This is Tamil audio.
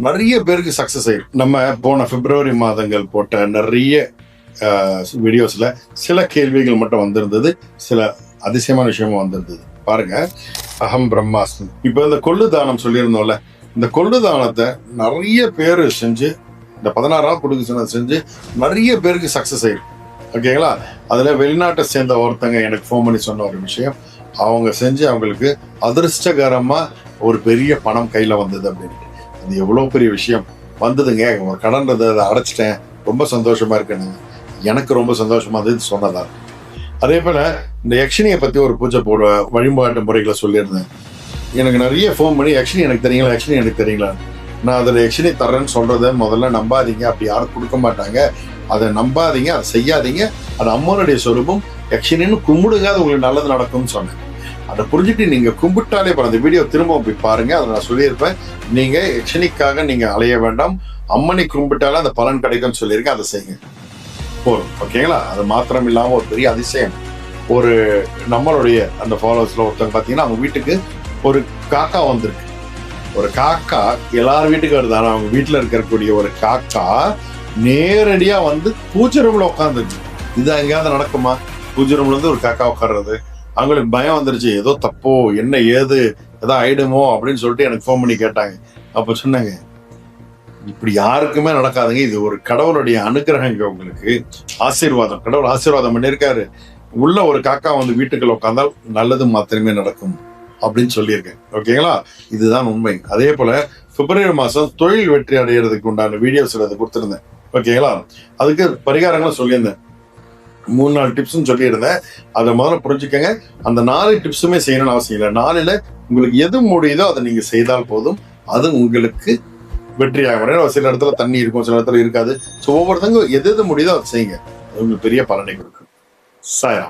நிறைய பேருக்கு சக்சஸ் ஆயிடும். நம்ம போன பிப்ரவரி மாதங்கள் போட்ட நிறைய வீடியோஸ்ல சில கேள்விகள் மட்டும் வந்திருந்தது, சில அதிசயமான விஷயமும் வந்திருந்தது. பாருங்க, அகம் பிரம்மாஸ்மி. இப்ப இந்த கொள்ளு தானம் சொல்லியிருந்தோம்ல, இந்த கொள்ளு தானத்தை நிறைய பேர் செஞ்சு, இந்த 16ஆம் கொடுக்க செஞ்சு நிறைய பேருக்கு சக்சஸ் ஆயிடும். ஓகேங்களா? அதுல வெளிநாட்டை சேர்ந்த ஒருத்தங்க எனக்கு ஃபோன் பண்ணி சொன்ன ஒரு விஷயம், அவங்க செஞ்சு அவங்களுக்கு அதிர்ஷ்டகரமா ஒரு பெரிய பணம் கையில வந்தது அப்படின்னு. அது எவ்வளவு பெரிய விஷயம் வந்ததுங்க. ஒரு கடன்றதை அதை அடைச்சிட்டேன், ரொம்ப சந்தோஷமா இருக்குன்னு எனக்கு ரொம்ப சந்தோஷமா இருந்தது சொன்னதா. அதே போல இந்த யக்ஷினியை பத்தி ஒரு பூஜை போட வழிபாட்டு முறைகளை சொல்லியிருந்தேன். எனக்கு நிறைய ஃபோன் பண்ணி யக்ஷினி எனக்கு தெரியுங்களா, யக்ஷினி எனக்கு தெரியுங்களா. நான் அதில் யக்ஷினி தர்றேன்னு சொல்றதை முதல்ல நம்பாதீங்க. அப்படி யாரும் கொடுக்க மாட்டாங்க. அதை நம்பாதீங்க, அதை செய்யாதீங்க. அது அம்மனுடைய சொரூபம். யக்ஷினின்னு கும்பிடுங்க, அது உங்களுக்கு நல்லது நடக்கும்னு சொன்னேன். அதை புரிஞ்சுட்டு நீங்க கும்பிட்டாலே அந்த வீடியோ திரும்ப போய் பாருங்க. அதை நான் சொல்லியிருப்பேன். நீங்க யக்ஷினிக்காக நீங்க அலைய வேண்டாம், அம்மனை கும்பிட்டாலே அந்த பலன் கிடைக்கும்னு சொல்லியிருக்கேன். அதை செய்யுங்க போதும். ஓகேங்களா? அது மாத்திரம் இல்லாம ஒரு பெரிய அதிசயம், ஒரு நம்மளுடைய அந்த ஃபாலோவர்ஸ்ல ஒருத்தங்க பாத்தீங்கன்னா அவங்க வீட்டுக்கு ஒரு காக்கா வந்திருக்கு. ஒரு காக்கா எல்லார் வீட்டுக்கு வருது. ஆனா அவங்க வீட்டுல இருக்கக்கூடிய ஒரு காக்கா நேரடியா வந்து பூஜை ரூம்ல உட்காந்துருக்கு. இது எங்கேயாவது நடக்குமா? பூஜை ரூம்ல இருந்து ஒரு காக்கா உட்கார்றது. அவங்களுக்கு பயம் வந்துருச்சு, ஏதோ தப்போ என்ன ஏது ஏதோ ஆயிடுமோ அப்படின்னு சொல்லிட்டு எனக்கு ஃபோன் பண்ணி கேட்டாங்க. அப்ப சொன்னாங்க, இப்படி யாருக்குமே நடக்காதுங்க, இது ஒரு கடவுளுடைய அனுகிரகங்க, உங்களுக்கு ஆசீர்வாதம், கடவுள் ஆசீர்வாதம் பண்ணியிருக்காரு. உள்ள ஒரு காக்கா வந்து வீட்டுக்குள்ள உட்கார்ந்தால் நல்லது மாத்திரமே நடக்கும் அப்படின்னு சொல்லியிருக்கேன். ஓகேங்களா? இதுதான் உண்மை. அதே போல பிப்ரவரி மாசம் தொழில் வெற்றி அடைகிறதுக்கு உண்டான வீடியோஸ் அதை கொடுத்திருந்தேன். ஓகேங்களா? அதுக்கு பரிகாரங்களும் சொல்லியிருந்தேன். 3-4 டிப்ஸ் சொல்லியிருந்தேன். அதை முதல்ல புரிஞ்சுக்கங்க. அந்த 4 டிப்ஸுமே செய்யணும்னு அவசியம் இல்லை. 4ல உங்களுக்கு எது முடியுதோ அதை நீங்க செய்தால் போதும். அது உங்களுக்கு வெற்றியாகும். சில இடத்துல தண்ணி இருக்கும், சில இடத்துல இருக்காது. ஸோ ஒவ்வொருத்தங்க எது முடியுதோ அதை செய்யுங்க. அது உங்களுக்கு பெரிய பலனை கொடுக்கும். சாயா.